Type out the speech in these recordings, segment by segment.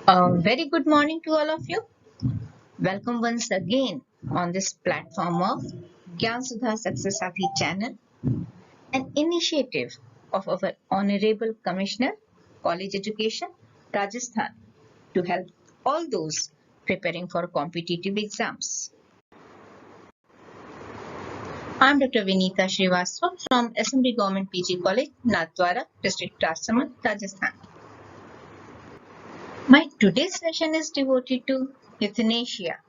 A very good morning to all of you. Welcome once again on this platform of Sudha-Success channel, an initiative of our Honorable Commissioner, College Education, Rajasthan, to help all those preparing for competitive exams. I am Dr. Vinita Srivastava from Assembly Government PG College, Nathdwara, District Rajsamand, Rajasthan. My today's session is devoted to euthanasia.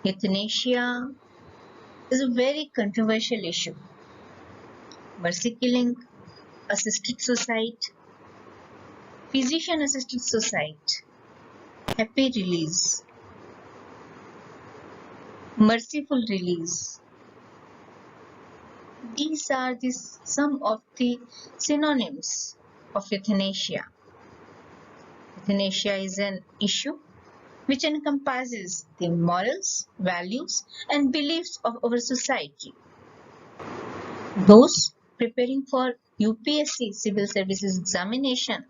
Euthanasia is a very controversial issue. Mercy killing, assisted suicide, physician assisted suicide, happy release, merciful release. These are some of the synonyms of euthanasia. Euthanasia is an issue which encompasses the morals, values, and beliefs of our society. Those preparing for UPSC Civil Services examination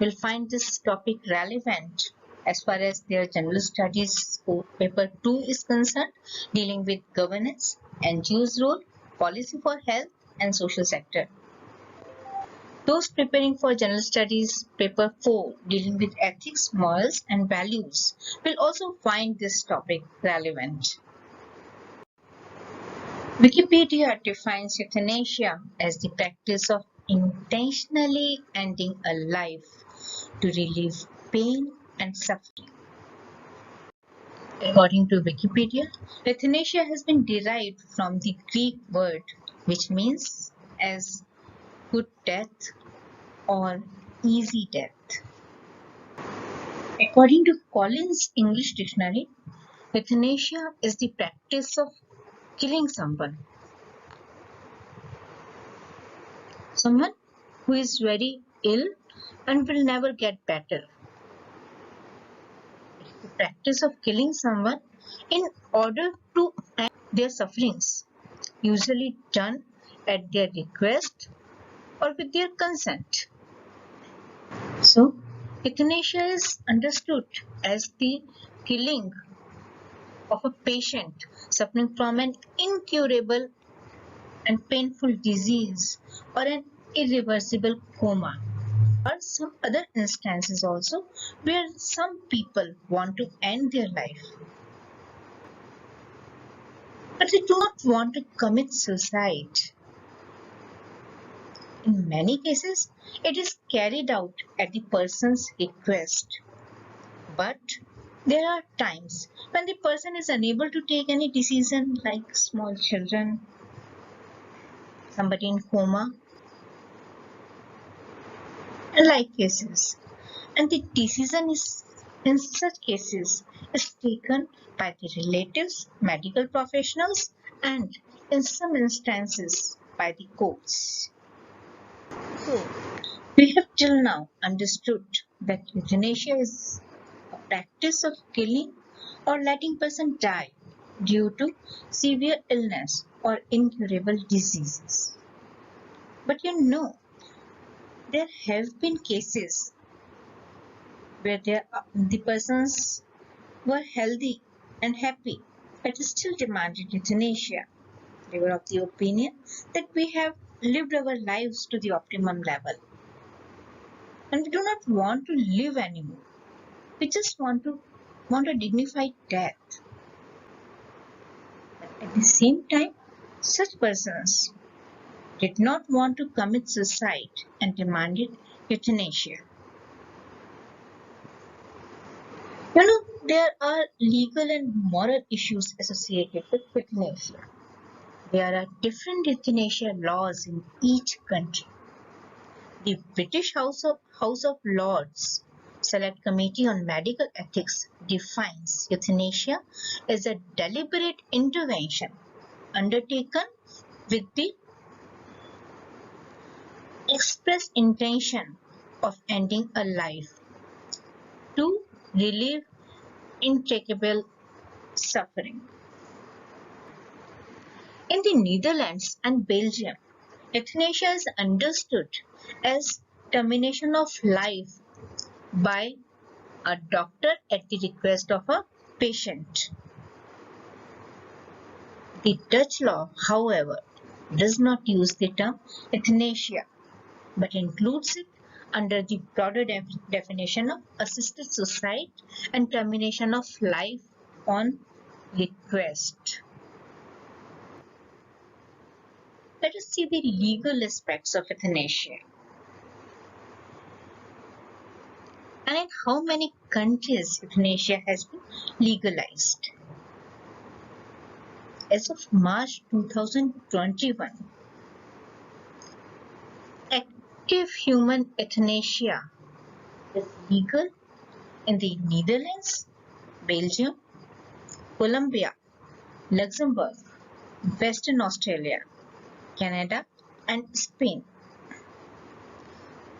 will find this topic relevant as far as their general studies paper 2 is concerned, dealing with governance, NGO's role, policy for health and social sector. Those preparing for general studies paper 4, dealing with ethics, morals and values, will also find this topic relevant. Wikipedia defines euthanasia as the practice of intentionally ending a life to relieve pain and suffering. According to Wikipedia, euthanasia has been derived from the Greek word which means as good death or easy death. According to Collins English Dictionary, euthanasia is the practice of killing someone who is very ill and will never get better. The practice of killing someone in order to end their sufferings, usually done at their request or with their consent. So, euthanasia is understood as the killing of a patient suffering from an incurable and painful disease or an irreversible coma. There are some other instances also where some people want to end their life, but they do not want to commit suicide. In many cases, it is carried out at the person's request. But there are times when the person is unable to take any decision, like small children, somebody in coma, and like cases. And the decision is, in such cases, is taken by the relatives, medical professionals, and in some instances by the courts. So, we have till now understood that euthanasia is a practice of killing or letting person die due to severe illness or incurable diseases. But there have been cases where the persons were healthy and happy but still demanded euthanasia. They were of the opinion that we have lived our lives to the optimum level and we do not want to live anymore. We just want a dignified death. But at the same time, such persons did not want to commit suicide and demanded euthanasia. There are legal and moral issues associated with euthanasia. There are different euthanasia laws in each country. The British House of Lords Select Committee on Medical Ethics defines euthanasia as a deliberate intervention undertaken with the express intention of ending a life to relieve intractable suffering. In the Netherlands and Belgium, euthanasia is understood as termination of life by a doctor at the request of a patient. The Dutch law, however, does not use the term euthanasia, but includes it under the broader definition of assisted suicide and termination of life on request. Let us see the legal aspects of euthanasia. And in how many countries euthanasia has been legalized. As of March 2021, active human euthanasia is legal in the Netherlands, Belgium, Colombia, Luxembourg, Western Australia, Canada, and Spain.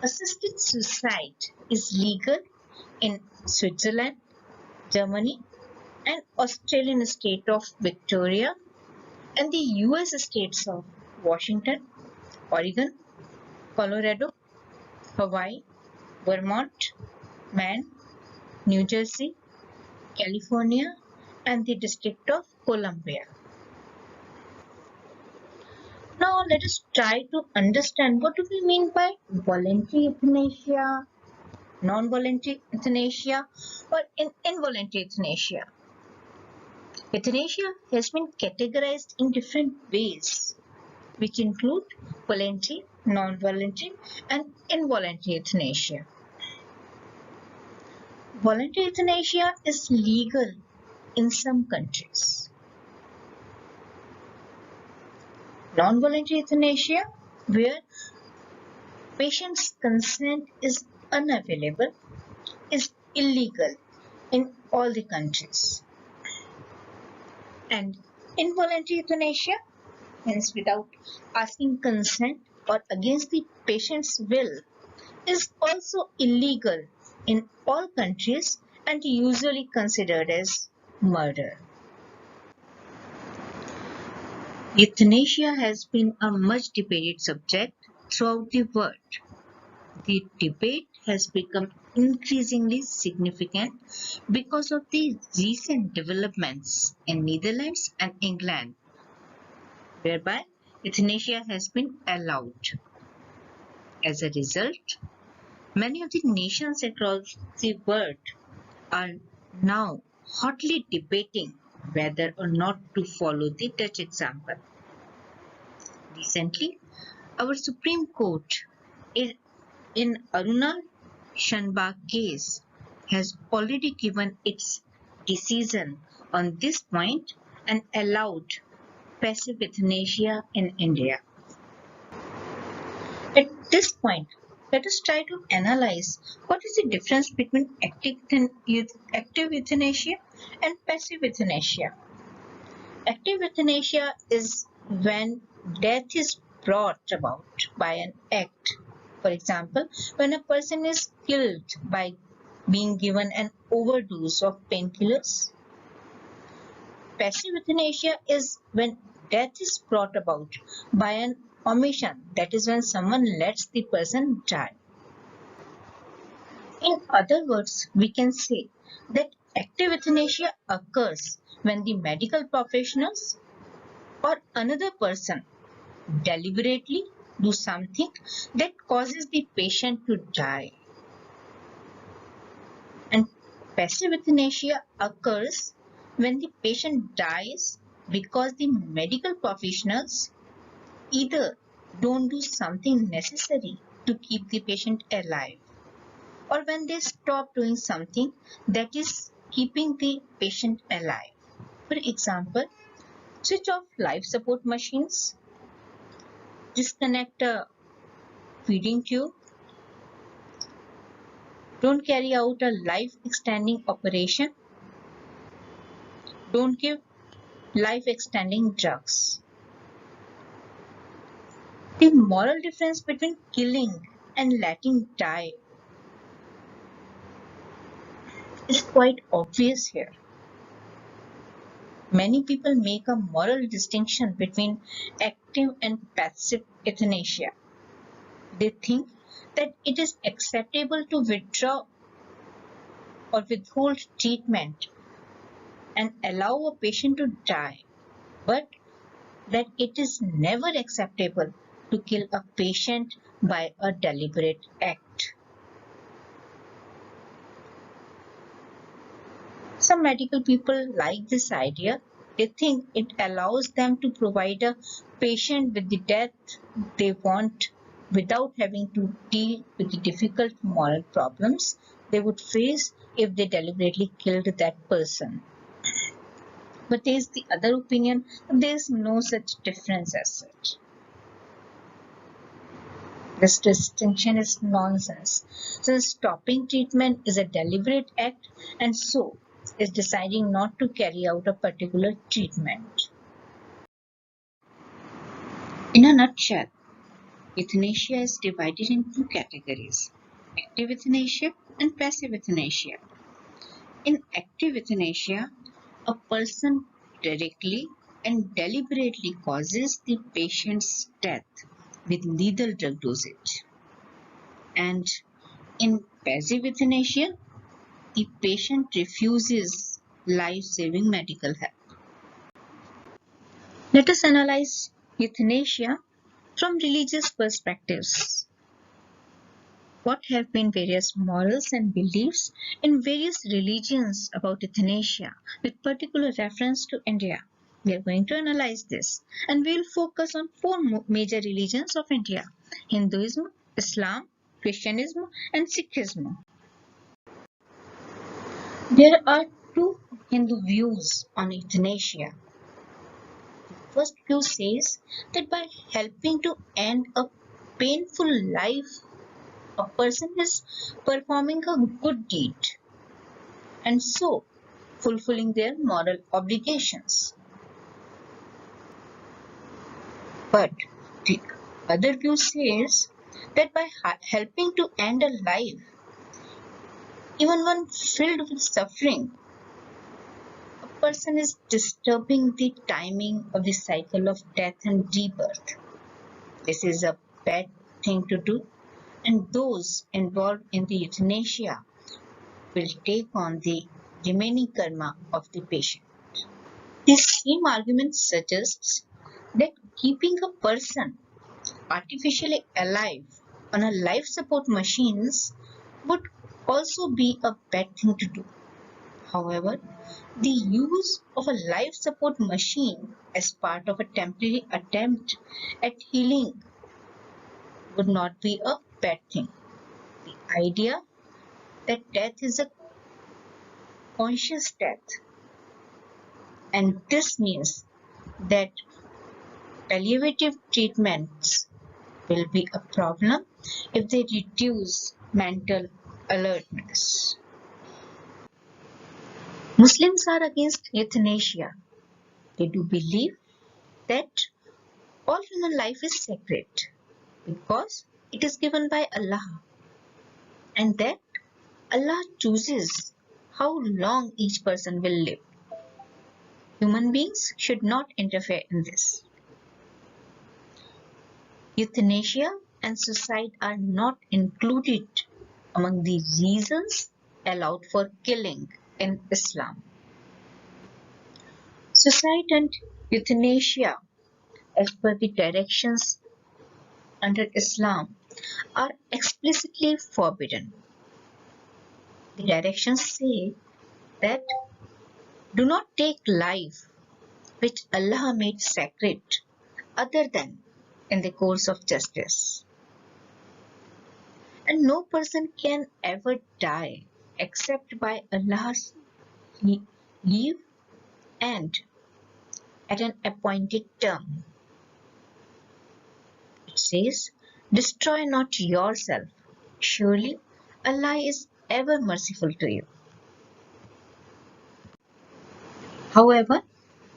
Assisted suicide is legal in Switzerland, Germany, and Australian state of Victoria, and the US states of Washington, Oregon, Colorado, Hawaii, Vermont, Maine, New Jersey, California, and the District of Columbia. Now let us try to understand what do we mean by voluntary euthanasia, non-voluntary euthanasia, or involuntary euthanasia. Euthanasia has been categorized in different ways, which include voluntary, non-voluntary, and involuntary euthanasia. Voluntary euthanasia is legal in some countries. Non-voluntary euthanasia, where patient's consent is unavailable, is illegal in all the countries. And involuntary euthanasia, hence without asking consent or against the patient's will, is also illegal in all countries and usually considered as murder. Euthanasia has been a much debated subject throughout the world. The debate has become increasingly significant because of the recent developments in Netherlands and England, whereby euthanasia has been allowed. As a result, many of the nations across the world are now hotly debating whether or not to follow the Dutch example. Recently, our Supreme Court in Aruna Shanbag case has already given its decision on this point and allowed passive euthanasia in India. At this point, let us try to analyze what is the difference between active euthanasia and passive euthanasia. Active euthanasia is when death is brought about by an act. For example, when a person is killed by being given an overdose of painkillers. Passive euthanasia is when death is brought about by an omission, that is when someone lets the person die. In other words, we can say that active euthanasia occurs when the medical professionals or another person deliberately do something that causes the patient to die. And passive euthanasia occurs when the patient dies because the medical professionals either don't do something necessary to keep the patient alive, or when they stop doing something that is keeping the patient alive. For example, switch off life support machines, disconnect a feeding tube, don't carry out a life extending operation, don't give life extending drugs. The moral difference between killing and letting die is quite obvious here. Many people make a moral distinction between active and passive euthanasia. They think that it is acceptable to withdraw or withhold treatment and allow a patient to die, but that it is never acceptable to kill a patient by a deliberate act. Some medical people like this idea. They think it allows them to provide a patient with the death they want without having to deal with the difficult moral problems they would face if they deliberately killed that person. But there is the other opinion that there is no such difference as such. This distinction is nonsense, since stopping treatment is a deliberate act and so is deciding not to carry out a particular treatment. In a nutshell, euthanasia is divided in two categories: active euthanasia and passive euthanasia. In active euthanasia, a person directly and deliberately causes the patient's death with lethal drug dosage. And in passive euthanasia, the patient refuses life-saving medical help. Let us analyze euthanasia from religious perspectives. What have been various morals and beliefs in various religions about euthanasia with particular reference to India? We are going to analyze this and we will focus on four major religions of India: Hinduism, Islam, Christianism and Sikhism. There are two Hindu views on euthanasia. The first view says that by helping to end a painful life, a person is performing a good deed and so fulfilling their moral obligations. But the other view says that by helping to end a life, even one filled with suffering, a person is disturbing the timing of the cycle of death and rebirth. This is a bad thing to do, and those involved in the euthanasia will take on the remaining karma of the patient. This same argument suggests that keeping a person artificially alive on a life support machines would also be a bad thing to do. However, the use of a life support machine as part of a temporary attempt at healing would not be a bad thing. The idea that death is a conscious death, and this means that palliative treatments will be a problem if they reduce mental alertness. Muslims are against euthanasia. They do believe that all human life is sacred because it is given by Allah and that Allah chooses how long each person will live. Human beings should not interfere in this. Euthanasia and suicide are not included among the reasons allowed for killing in Islam. Suicide and euthanasia, as per the directions under Islam, are explicitly forbidden. The directions say that do not take life which Allah made sacred other than in the course of justice. And no person can ever die except by Allah's leave and at an appointed term. It says, destroy not yourself. Surely Allah is ever merciful to you. However,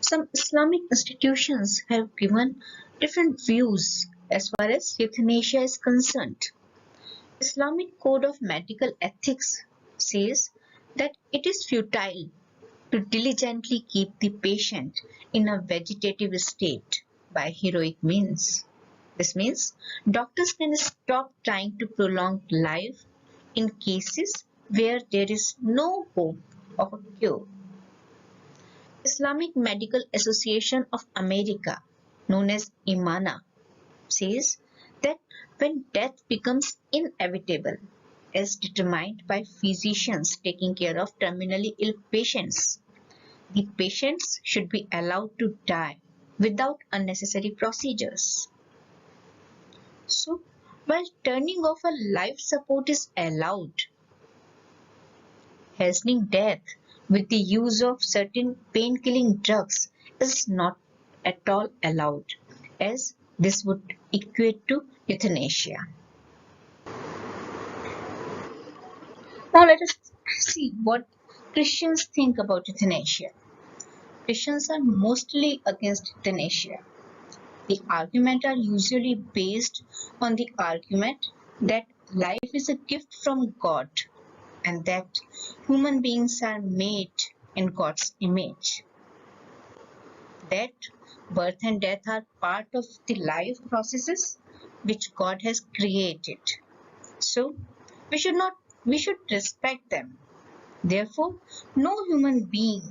some Islamic institutions have given different views as far as euthanasia is concerned. Islamic Code of Medical Ethics says that it is futile to diligently keep the patient in a vegetative state by heroic means. This means doctors can stop trying to prolong life in cases where there is no hope of a cure. Islamic Medical Association of America, known as IMANA, says that when death becomes inevitable, as determined by physicians taking care of terminally ill patients, the patients should be allowed to die without unnecessary procedures. So, while turning off a life support is allowed, hastening death with the use of certain pain-killing drugs is not at all allowed, as this would equate to euthanasia. Now let us see what Christians think about euthanasia. Christians are mostly against euthanasia. The arguments are usually based on the argument that life is a gift from God and that human beings are made in God's image. That birth and death are part of the life processes which God has created. So we should respect them. Therefore, no human being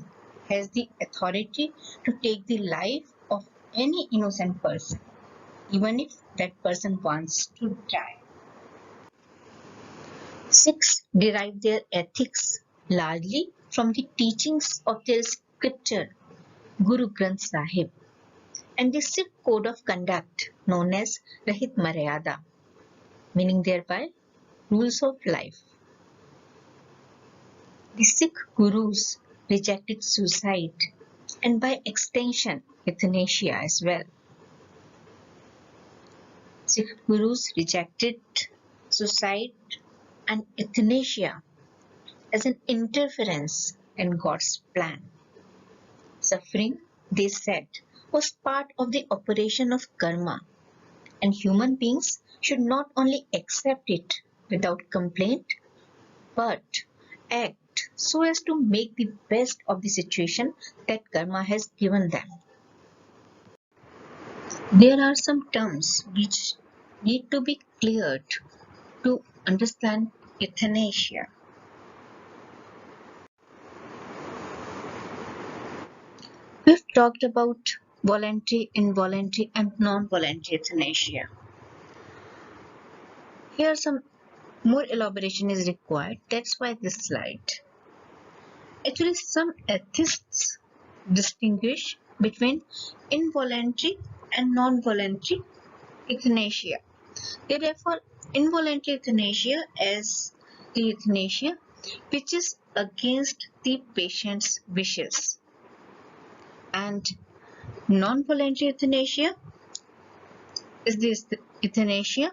has the authority to take the life of any innocent person, even if that person wants to die. Sikhs derive their ethics largely from the teachings of their scripture, Guru Granth Sahib, and the Sikh code of conduct known as Rahit Maryada, meaning thereby rules of life. The Sikh gurus rejected suicide and by extension euthanasia as well. Sikh gurus rejected suicide and euthanasia as an interference in God's plan. Suffering, they said, was part of the operation of karma, and human beings should not only accept it without complaint, but act so as to make the best of the situation that karma has given them. There are some terms which need to be cleared to understand euthanasia. We've talked about voluntary, involuntary, and non-voluntary euthanasia. Here some more elaboration is required. That's why this slide. Actually, some ethicists distinguish between involuntary and non-voluntary euthanasia. They refer involuntary euthanasia as the euthanasia which is against the patient's wishes, and non-voluntary euthanasia is this euthanasia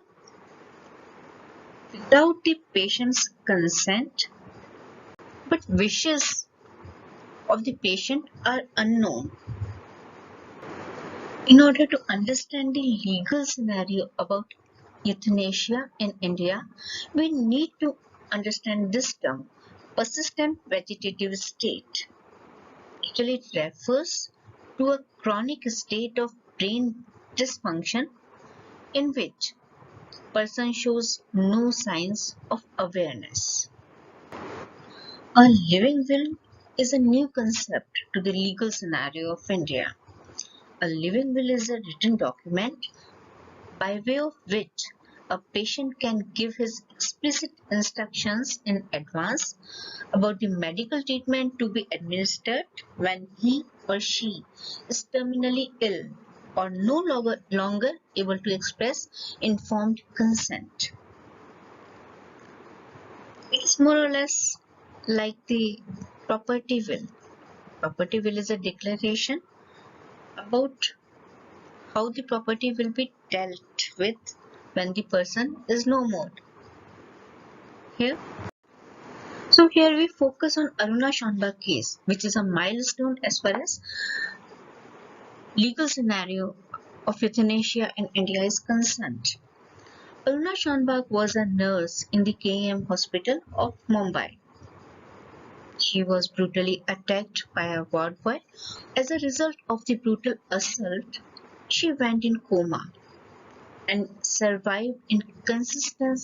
without the patient's consent, but wishes of the patient are unknown. In order to understand the legal scenario about euthanasia in India, we need to understand this term, persistent vegetative state. Actually, it refers to a chronic state of brain dysfunction in which person shows no signs of awareness. A living will is a new concept to the legal scenario of India. A living will is a written document by way of which a patient can give his explicit instructions in advance about the medical treatment to be administered when he or she is terminally ill or no longer able to express informed consent. It's more or less like the property will. Property will is a declaration about how the property will be dealt with when the person is no more here. So here we focus on Aruna Shanbhag case, which is a milestone as far as legal scenario of euthanasia in India is concerned. Aruna Shanbhag was a nurse in the KEM hospital of Mumbai. She was brutally attacked by a ward boy. As a result of the brutal assault, she went in coma and survived in consistent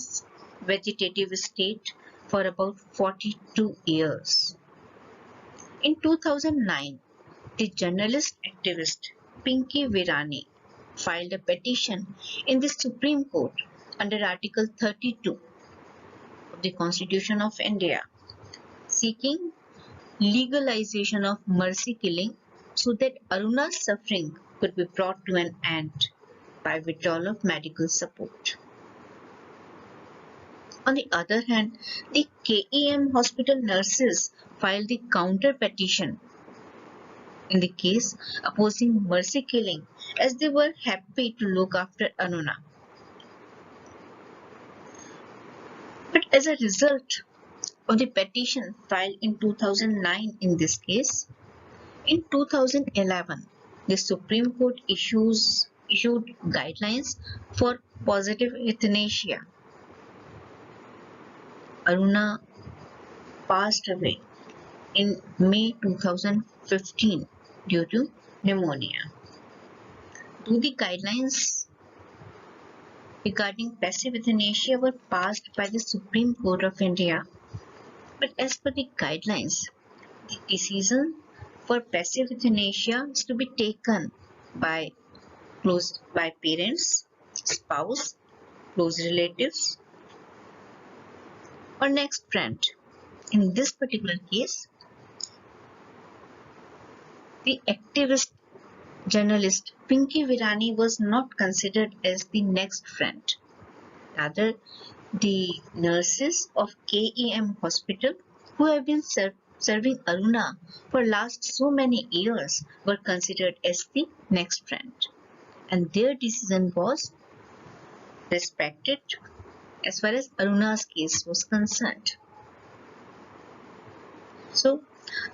vegetative state for about 42 years. In 2009, the journalist activist Pinky Virani filed a petition in the Supreme Court under Article 32 of the Constitution of India, seeking legalization of mercy killing so that Aruna's suffering could be brought to an end by withdrawal of medical support. On the other hand, the KEM hospital nurses filed the counter petition in the case opposing mercy killing, as they were happy to look after Aruna. But as a result of the petition filed in 2009 in this case, in 2011, the Supreme Court issued guidelines for positive euthanasia. Aruna passed away in May 2015 due to pneumonia. Though the guidelines regarding passive euthanasia were passed by the Supreme Court of India, but as per the guidelines, the decision for passive euthanasia is to be taken by parents, spouse, close relatives, or next friend. In this particular case, the activist journalist Pinky Virani was not considered as the next friend. Rather, the nurses of KEM hospital who have been serving Aruna for last so many years were considered as the next friend, and their decision was respected as far as Aruna's case was concerned. So,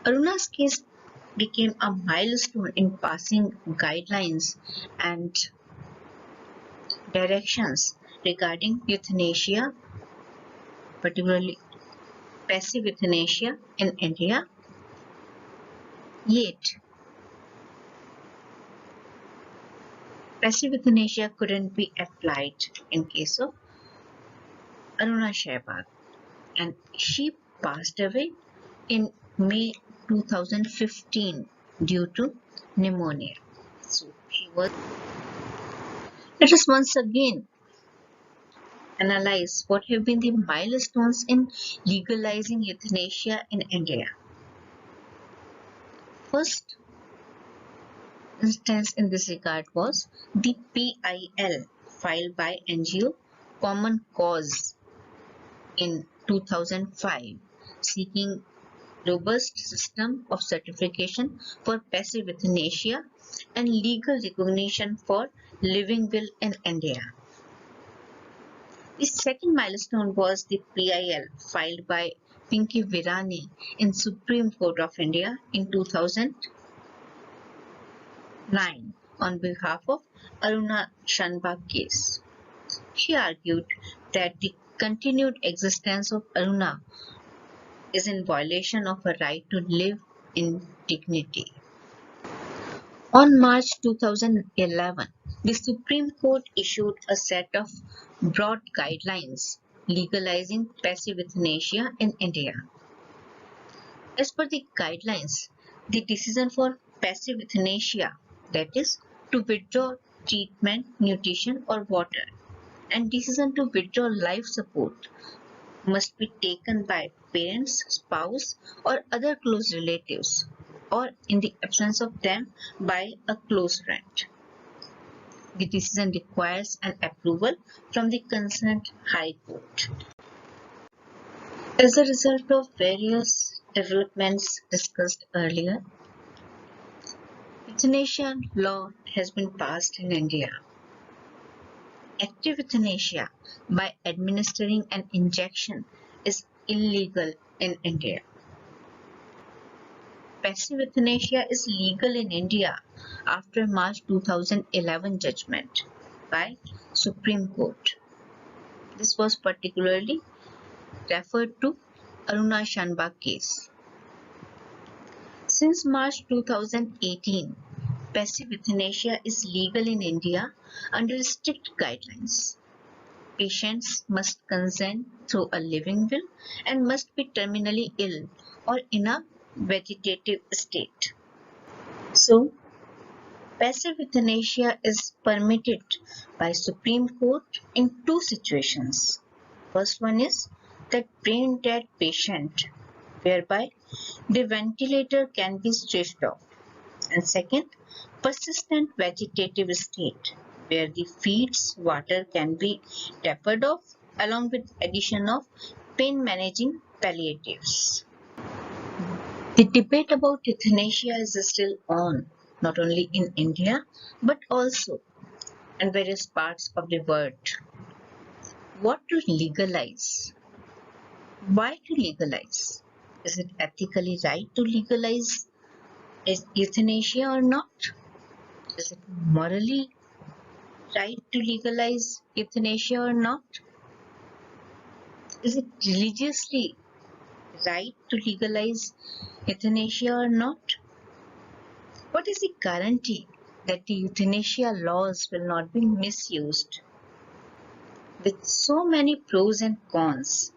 Aruna's case became a milestone in passing guidelines and directions regarding euthanasia, particularly passive euthanasia in India. Yet, passive euthanasia couldn't be applied in case of Aruna Shehbag, and she passed away in May 2015 due to pneumonia. So she was. Let us once again analyze what have been the milestones in legalizing euthanasia in India. First instance in this regard was the PIL filed by NGO Common Cause in 2005, seeking robust system of certification for passive euthanasia and legal recognition for living will in India. The second milestone was the PIL filed by Pinky Virani in Supreme Court of India in 2009 on behalf of Aruna Shanbag case. She argued that the continued existence of Aruna is in violation of her right to live in dignity. On March 2011, the Supreme Court issued a set of broad guidelines legalizing passive euthanasia in India. As per the guidelines, the decision for passive euthanasia, that is, to withdraw treatment, nutrition, or water, and decision to withdraw life support must be taken by parents, spouse, or other close relatives, or in the absence of them by a close friend. The decision requires an approval from the concerned High Court. As a result of various developments discussed earlier, Euthanasia law has been passed in India. Active euthanasia by administering an injection is illegal in India. Passive euthanasia is legal in India after March 2011 judgment by Supreme Court. This was particularly referred to Aruna Shanbag case. Since March 2018, passive euthanasia is legal in India under strict guidelines. Patients must consent through a living will and must be terminally ill or in a vegetative state. So, passive euthanasia is permitted by Supreme Court in two situations. First one is that brain dead patient whereby the ventilator can be switched off, and second, persistent vegetative state where the feeds water can be tapered off along with addition of pain managing palliatives. The debate about euthanasia is still on, not only in India but also in various parts of the world. What to legalize? Why to legalize? Is it ethically right to legalize euthanasia or not? Is it morally right to legalize euthanasia or not? Is it religiously right to legalize euthanasia or not? What is the guarantee that the euthanasia laws will not be misused? With so many pros and cons,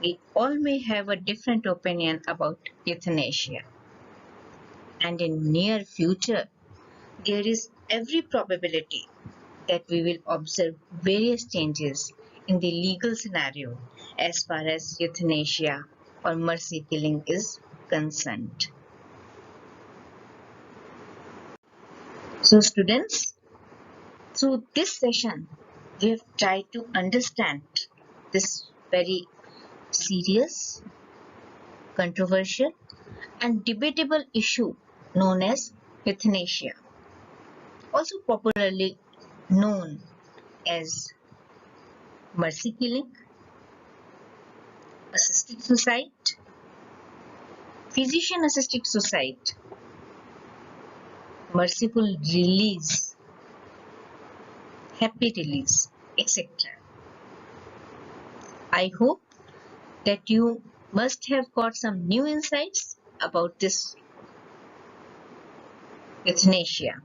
we all may have a different opinion about euthanasia. And in near future, there is every probability that we will observe various changes in the legal scenario as far as euthanasia or mercy killing is concerned. So students, through this session, we have tried to understand this very serious, controversial and debatable issue known as euthanasia, also popularly known as mercy killing, assisted suicide, physician assisted suicide, merciful release, happy release, etc. I hope that you must have got some new insights about this euthanasia.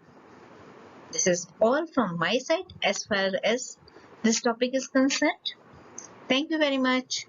This is all from my side as far as this topic is concerned. Thank you very much.